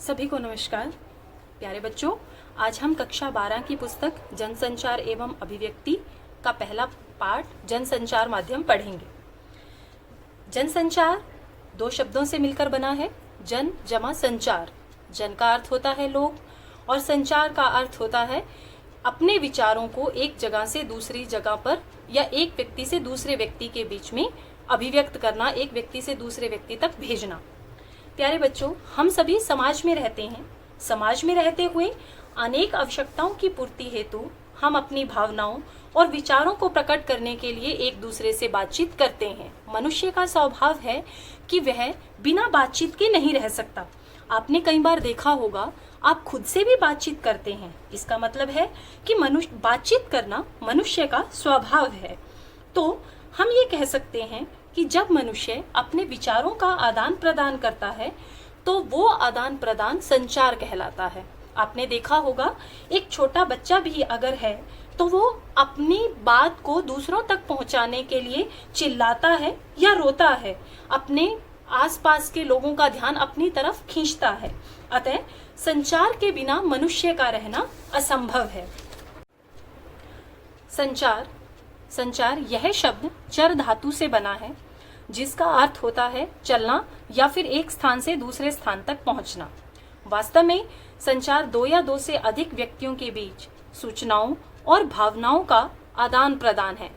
सभी को नमस्कार। प्यारे बच्चों, आज हम कक्षा 12 की पुस्तक जनसंचार एवं अभिव्यक्ति का पहला पाठ जनसंचार माध्यम पढ़ेंगे। जनसंचार दो शब्दों से मिलकर बना है, जन जमा संचार। जन का अर्थ होता है लोग और संचार का अर्थ होता है अपने विचारों को एक जगह से दूसरी जगह पर या एक व्यक्ति से दूसरे व्यक्ति के बीच में अभिव्यक्त करना, एक व्यक्ति से दूसरे व्यक्ति तक भेजना। प्यारे बच्चों, हम सभी समाज में रहते हैं। समाज में रहते हुए अनेक आवश्यकताओं की पूर्ति हेतु हम अपनी भावनाओं और विचारों को प्रकट करने के लिए एक दूसरे से बातचीत करते हैं। मनुष्य का स्वभाव है कि वह बिना बातचीत के नहीं रह सकता। आपने कई बार देखा होगा, आप खुद से भी बातचीत करते हैं। इसका मतलब है कि बातचीत करना मनुष्य का स्वभाव है। तो हम ये कह सकते हैं कि जब मनुष्य अपने विचारों का आदान प्रदान करता है तो वो आदान प्रदान संचार कहलाता है। आपने देखा होगा, एक छोटा बच्चा भी अगर है तो वो अपनी बात को दूसरों तक पहुंचाने के लिए चिल्लाता है या रोता है, अपने आसपास के लोगों का ध्यान अपनी तरफ खींचता है। अतः संचार के बिना मनुष्य का रहना असंभव है। संचार यह शब्द चर धातु से बना है, जिसका अर्थ होता है चलना या फिर एक स्थान से दूसरे स्थान तक पहुंचना। वास्तव में संचार दो या दो से अधिक व्यक्तियों के बीच सूचनाओं और भावनाओं का आदान प्रदान है।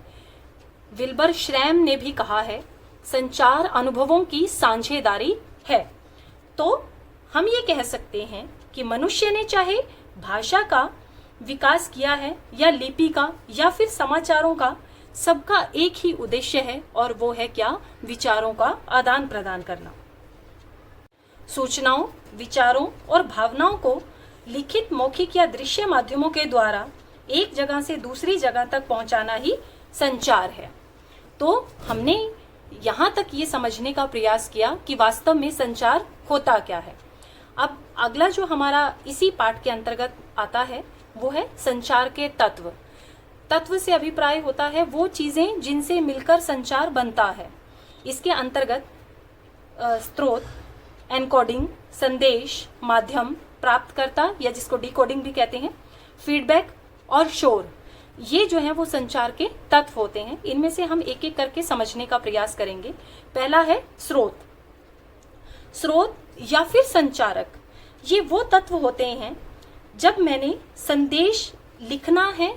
विल्बर श्रैम ने भी कहा है, संचार अनुभवों की साझेदारी है। तो हम ये कह सकते हैं कि मनुष्य ने चाहे भाषा का विकास किया है या लिपि का या फिर समाचारों का, सबका एक ही उद्देश्य है और वो है क्या? विचारों का आदान प्रदान करना। सूचनाओं, विचारों और भावनाओं को लिखित, मौखिक या दृश्य माध्यमों के द्वारा एक जगह से दूसरी जगह तक पहुंचाना ही संचार है। तो हमने यहाँ तक ये समझने का प्रयास किया कि वास्तव में संचार होता क्या है। अब अगला जो हमारा इसी पाठ के अंतर्गत आता है वो है संचार के तत्व। तत्व से अभिप्राय होता है वो चीजें जिनसे मिलकर संचार बनता है। इसके अंतर्गत स्रोत, एनकोडिंग, संदेश, माध्यम, प्राप्तकर्ता या जिसको डिकोडिंग भी कहते हैं, फीडबैक और शोर, ये जो है वो संचार के तत्व होते हैं। इनमें से हम एक एक करके समझने का प्रयास करेंगे। पहला है स्रोत। स्रोत या फिर संचारक, ये वो तत्व होते हैं जब मैंने संदेश लिखना है,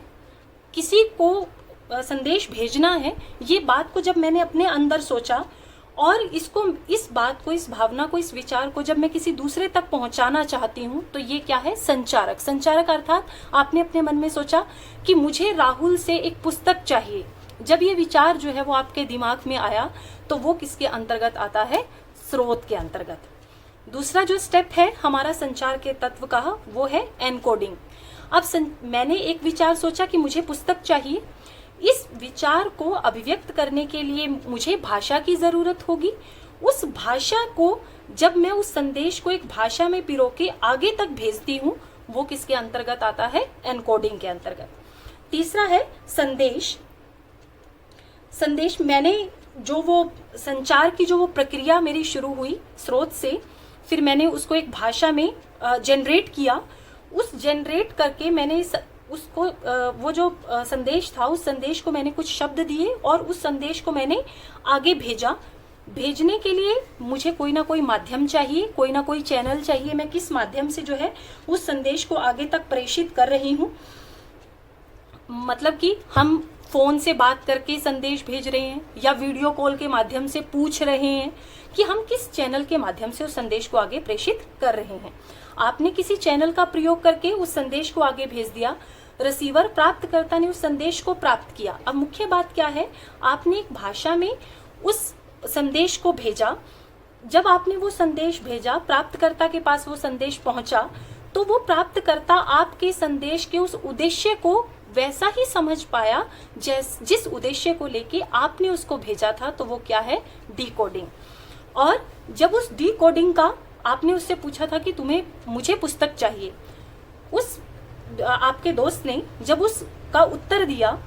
किसी को संदेश भेजना है, ये बात को जब मैंने अपने अंदर सोचा और इस बात को, इस भावना को, इस विचार को जब मैं किसी दूसरे तक पहुंचाना चाहती हूँ, तो ये क्या है? संचारक। संचारक अर्थात आपने अपने मन में सोचा कि मुझे राहुल से एक पुस्तक चाहिए। जब ये विचार जो है वो आपके दिमाग में आया तो वो किसके अंतर्गत आता है? स्रोत के अंतर्गत। दूसरा जो स्टेप है हमारा संचार के तत्व का, वो है एनकोडिंग। अब मैंने एक विचार सोचा कि मुझे पुस्तक चाहिए। इस विचार को अभिव्यक्त करने के लिए मुझे भाषा की जरूरत होगी। उस भाषा को जब मैं उस संदेश को एक भाषा में पिरो के आगे तक भेजती हूँ, वो किसके अंतर्गत आता है? एनकोडिंग के अंतर्गत। तीसरा है संदेश। संदेश मैंने जो वो संचार की जो वो प्रक्रिया मेरी शुरू हुई स्रोत से, फिर मैंने उसको एक भाषा में जनरेट किया। उस जनरेट करके मैंने उसको वो जो संदेश था, उस संदेश को मैंने कुछ शब्द दिए और उस संदेश को मैंने आगे भेजा। भेजने के लिए मुझे कोई ना कोई माध्यम चाहिए, कोई ना कोई चैनल चाहिए। मैं किस माध्यम से जो है उस संदेश को आगे तक प्रेषित कर रही हूँ। मतलब कि हम फोन से बात करके संदेश भेज रहे हैं या वीडियो कॉल के माध्यम से पूछ रहे हैं कि हम किस चैनल के माध्यम से उस संदेश को आगे प्रेषित कर रहे हैं। आपने किसी चैनल का प्रयोग करके उस संदेश को आगे भेज दिया, रिसीवर, प्राप्तकर्ता ने उस संदेश को प्राप्त किया। अब मुख्य बात क्या है? आपने एक भाषा में उस संदेश को भेजा। जब आपने वो संदेश भेजा, प्राप्तकर्ता के पास वो संदेश पहुंचा, तो वो प्राप्तकर्ता आपके संदेश के उस उद्देश्य को वैसा ही समझ पाया जिस उद्देश्य को लेके आपने उसको भेजा था। तो वो क्या है? डिकोडिंग। और जब उस डिकोडिंग का आपने उससे पूछा था कि मुझे पुस्तक चाहिए, उस आपके दोस्त ने जब उसका उत्तर दिया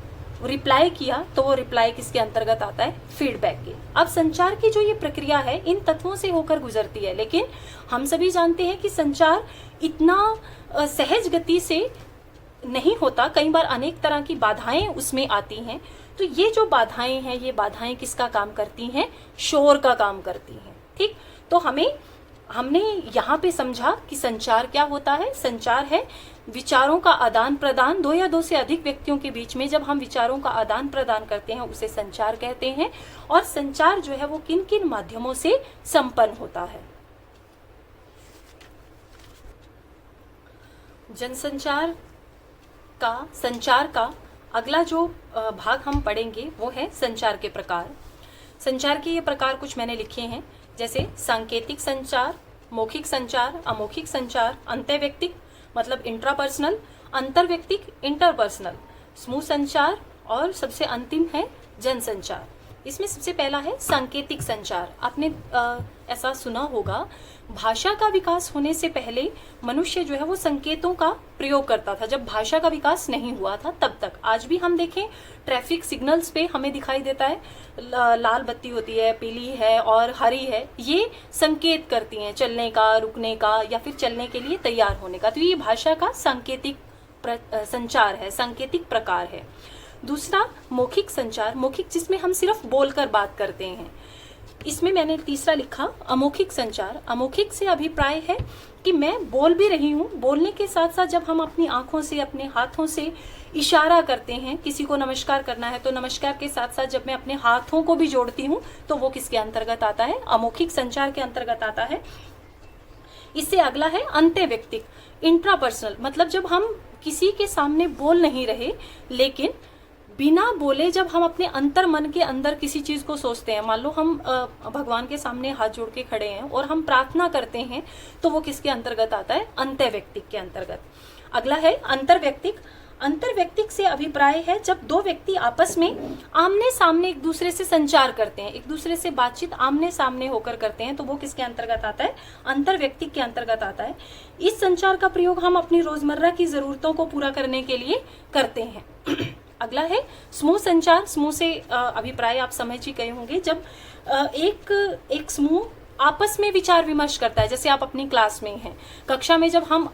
रिप्लाई किया तो वो रिप्लाई किसके अंतर्गत आता है, फीडबैक के। अब संचार की जो ये प्रक्रिया है इन तत्वों से होकर गुजरती है, लेकिन हम सभी जानते हैं कि संचार इतना सहज गति से नहीं होता, कई बार अनेक तरह की बाधाएं उसमें आती हैं। तो ये जो बाधाएं हैं, ये बाधाएं किसका काम करती हैं, शोर का काम करती हैं। ठीक, तो हमने यहाँ पे समझा कि संचार क्या होता है। संचार है विचारों का आदान प्रदान, दो या दो से अधिक व्यक्तियों के बीच में जब हम विचारों का आदान प्रदान करते हैं उसे संचार कहते हैं। और संचार जो है वो किन किन माध्यमों से संपन्न होता है। जनसंचार संचार का अगला जो भाग हम पढ़ेंगे वो है संचार के प्रकार। संचार के ये प्रकार कुछ मैंने लिखे हैं, जैसे सांकेतिक संचार, मौखिक संचार, अमौखिक संचार, अंतर्वैयक्तिक मतलब इंट्रापर्सनल, अंतर्वैयक्तिक इंटरपर्सनल, समूह संचार और सबसे अंतिम है जनसंचार। इसमें सबसे पहला है सांकेतिक संचार। आपने ऐसा सुना होगा, भाषा का विकास होने से पहले मनुष्य जो है वो संकेतों का प्रयोग करता था, जब भाषा का विकास नहीं हुआ था तब तक। आज भी हम देखें ट्रैफिक सिग्नल्स पे हमें दिखाई देता है लाल बत्ती होती है, पीली है और हरी है, ये संकेत करती हैं चलने का, रुकने का या फिर चलने के लिए तैयार होने का। तो ये भाषा का सांकेतिक संचार है, सांकेतिक प्रकार है। दूसरा मौखिक संचार, मौखिक जिसमें हम सिर्फ बोलकर बात करते हैं। इसमें मैंने तीसरा लिखा अमौखिक संचार। अमौखिक से अभिप्राय है कि मैं बोल भी रही हूँ, बोलने के साथ साथ जब हम अपनी आंखों से, अपने हाथों से इशारा करते हैं, किसी को नमस्कार करना है तो नमस्कार के साथ साथ जब मैं अपने हाथों को भी जोड़ती हूँ तो वो किसके अंतर्गत आता है, अमौखिक संचार के अंतर्गत आता है। इससे अगला है अंतर्वैयक्तिक इंट्रापर्सनल, मतलब जब हम किसी के सामने बोल नहीं रहे लेकिन बिना बोले जब हम अपने अंतर मन के अंदर किसी चीज को सोचते हैं, मान लो हम भगवान के सामने हाथ जोड़ के खड़े हैं और हम प्रार्थना करते हैं, तो वो किसके अंतर्गत आता है, अंतर्वैयक्तिक के अंतर्गत। अगला है अंतर्वैयक्तिक। अंतर्वैयक्तिक से अभिप्राय है जब दो व्यक्ति आपस में आमने सामने एक दूसरे से संचार करते हैं, एक दूसरे से बातचीत आमने सामने होकर करते हैं, तो वो किसके अंतर्गत आता है, अंतर्वैयक्तिक के अंतर्गत आता है। इस संचार का प्रयोग हम अपनी रोजमर्रा की जरूरतों को पूरा करने के लिए करते हैं। अगला है समूह संचार। समूह से अभिप्राय आप समझ ही गए होंगे, जब एक समूह आपस में विचार विमर्श करता है। जैसे आप अपनी क्लास में हैं, कक्षा में जब हम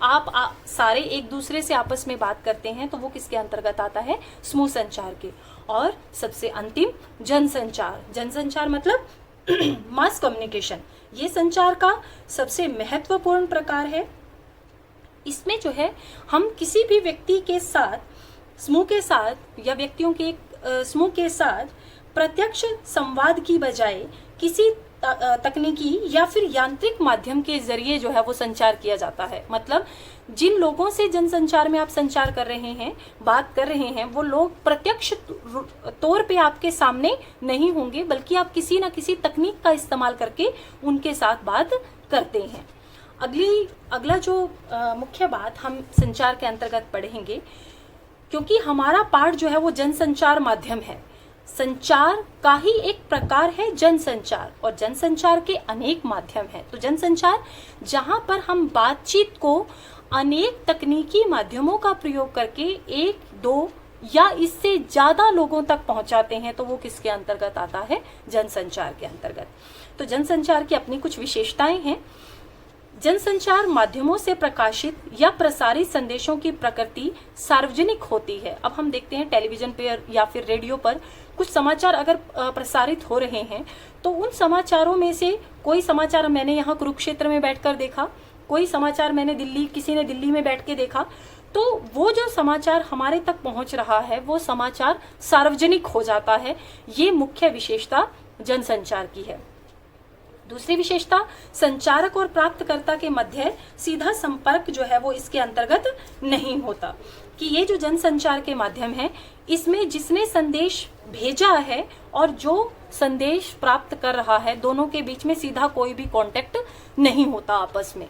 सारे एक दूसरे से आपस में बात करते हैं तो वो किसके अंतर्गत आता है, समूह संचार के। और सबसे अंतिम जनसंचार। जनसंचार मतलब मास कम्युनिकेशन, ये संचार का सबसे महत्वपूर्ण प्रकार है। इसमें जो है हम किसी भी व्यक्ति के साथ, समूह के साथ या व्यक्तियों के समूह के साथ प्रत्यक्ष संवाद की बजाय किसी तकनीकी या फिर यांत्रिक माध्यम के जरिए जो है वो संचार किया जाता है। मतलब जिन लोगों से जनसंचार में आप संचार कर रहे हैं, बात कर रहे हैं, वो लोग प्रत्यक्ष तौर पे आपके सामने नहीं होंगे, बल्कि आप किसी न किसी तकनीक का इस्तेमाल करके उनके साथ बात करते हैं। अगला जो मुख्य बात हम संचार के अंतर्गत पढ़ेंगे, क्योंकि हमारा पाठ जो है वो जनसंचार माध्यम है, संचार का ही एक प्रकार है जनसंचार, और जनसंचार के अनेक माध्यम हैं। तो जनसंचार जहां पर हम बातचीत को अनेक तकनीकी माध्यमों का प्रयोग करके एक, दो या इससे ज्यादा लोगों तक पहुंचाते हैं, तो वो किसके अंतर्गत आता है, जनसंचार के अंतर्गत। तो जनसंचार की अपनी कुछ विशेषताएं हैं। जनसंचार माध्यमों से प्रकाशित या प्रसारित संदेशों की प्रकृति सार्वजनिक होती है। अब हम देखते हैं टेलीविजन पे या फिर रेडियो पर कुछ समाचार अगर प्रसारित हो रहे हैं, तो उन समाचारों में से कोई समाचार मैंने यहाँ कुरुक्षेत्र में बैठकर देखा, कोई समाचार मैंने किसी ने दिल्ली में बैठ के देखा, तो वो जो समाचार हमारे तक पहुंच रहा है वो समाचार सार्वजनिक हो जाता है। ये मुख्य विशेषता जनसंचार की है। दूसरी विशेषता, संचारक और प्राप्तकर्ता के मध्य सीधा संपर्क जो है वो इसके अंतर्गत नहीं होता। कि ये जो जनसंचार के माध्यम है, इसमें जिसने संदेश भेजा है और जो संदेश प्राप्त कर रहा है, दोनों के बीच में सीधा कोई भी कांटेक्ट नहीं होता आपस में।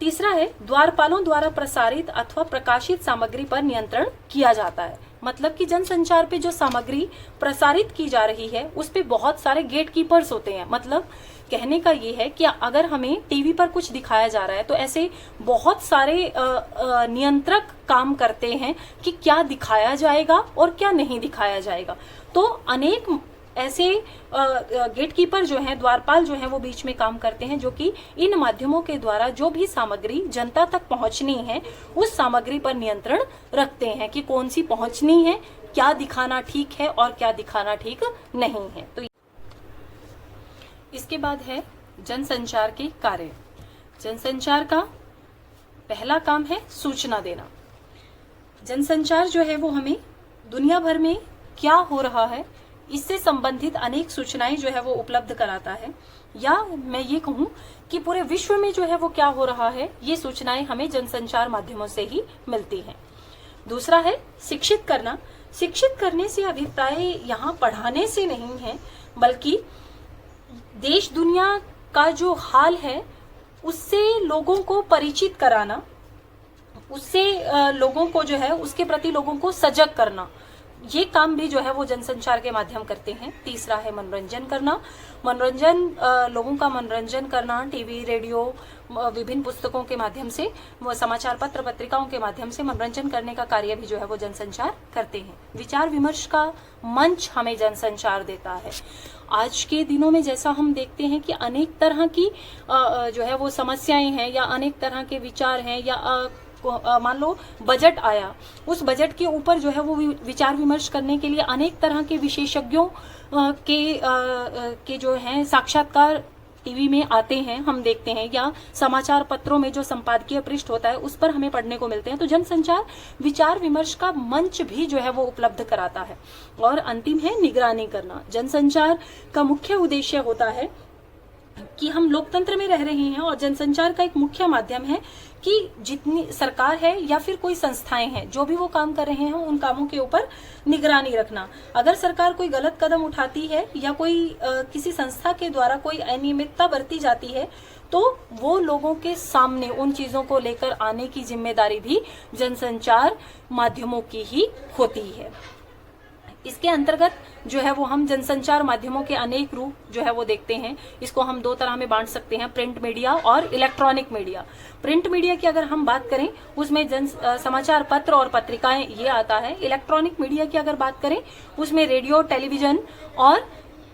तीसरा है, द्वारपालों द्वारा प्रसारित अथवा प्रकाशित सामग्री पर नियंत्रण किया जाता है। मतलब कि जनसंचार पे जो सामग्री प्रसारित की जा रही है उस पे बहुत सारे गेट कीपर्स होते हैं। मतलब कहने का ये है कि अगर हमें टीवी पर कुछ दिखाया जा रहा है तो ऐसे बहुत सारे नियंत्रक काम करते हैं कि क्या दिखाया जाएगा और क्या नहीं दिखाया जाएगा। तो अनेक ऐसे गेटकीपर जो हैं, द्वारपाल जो हैं, वो बीच में काम करते हैं, जो कि इन माध्यमों के द्वारा जो भी सामग्री जनता तक पहुंचनी है उस सामग्री पर नियंत्रण रखते हैं कि कौन सी पहुंचनी है, क्या दिखाना ठीक है और क्या दिखाना ठीक नहीं है। तो इसके बाद है जनसंचार के कार्य। जनसंचार का पहला काम है सूचना देना। जनसंचार जो है वो हमें दुनिया भर में क्या हो रहा है इससे संबंधित अनेक सूचनाएं जो है वो उपलब्ध कराता है, या मैं ये कहूं कि पूरे विश्व में जो है वो क्या हो रहा है ये सूचनाएं हमें जनसंचार माध्यमों से ही मिलती हैं। दूसरा है शिक्षित करना। शिक्षित करने से अभिप्राय यहाँ पढ़ाने से नहीं है, बल्कि देश दुनिया का जो हाल है उससे लोगों को परिचित कराना, उससे लोगों को जो है उसके प्रति लोगों को सजग करना, ये काम भी जो है वो जनसंचार के माध्यम करते हैं। तीसरा है मनोरंजन करना। मनोरंजन, लोगों का मनोरंजन करना, टीवी, रेडियो, विभिन्न पुस्तकों के माध्यम से, समाचार पत्र पत्रिकाओं के माध्यम से मनोरंजन करने का कार्य भी जो है वो जनसंचार करते हैं। विचार विमर्श का मंच हमें जनसंचार देता है। आज के दिनों में जैसा हम देखते हैं कि अनेक तरह की जो है वो समस्याएं हैं या अनेक तरह के विचार हैं, या मान लो बजट आया, उस बजट के ऊपर जो है वो विचार विमर्श करने के लिए अनेक तरह के विशेषज्ञों के जो हैं साक्षात्कार टीवी में आते हैं, हम देखते हैं, या समाचार पत्रों में जो संपादकीय पृष्ठ होता है उस पर हमें पढ़ने को मिलते हैं। तो जनसंचार विचार विमर्श का मंच भी जो है वो उपलब्ध कराता है। और अंतिम है निगरानी करना। जनसंचार का मुख्य उद्देश्य होता है कि हम लोकतंत्र में रह रहे हैं और जनसंचार का एक मुख्य माध्यम है कि जितनी सरकार है या फिर कोई संस्थाएं हैं जो भी वो काम कर रहे हैं उन कामों के ऊपर निगरानी रखना। अगर सरकार कोई गलत कदम उठाती है या कोई किसी संस्था के द्वारा कोई अनियमितता बरती जाती है तो वो लोगों के सामने उन चीजों को लेकर आने की जिम्मेदारी भी जनसंचार माध्यमों की ही होती है। इसके अंतर्गत जो है वो हम जनसंचार माध्यमों के अनेक रूप जो है वो देखते हैं। इसको हम दो तरह में बांट सकते हैं, प्रिंट मीडिया और इलेक्ट्रॉनिक मीडिया। प्रिंट मीडिया की अगर हम बात करें उसमें समाचार पत्र और पत्रिकाएं ये आता है। इलेक्ट्रॉनिक मीडिया की अगर बात करें उसमें रेडियो, टेलीविजन और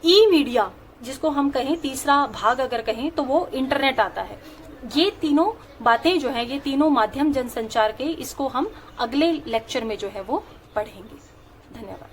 ई मीडिया, जिसको हम कहें तीसरा भाग अगर कहें तो वो इंटरनेट आता है। ये तीनों बातें जो है, ये तीनों माध्यम जनसंचार के, इसको हम अगले लेक्चर में जो है वो पढ़ेंगे। धन्यवाद।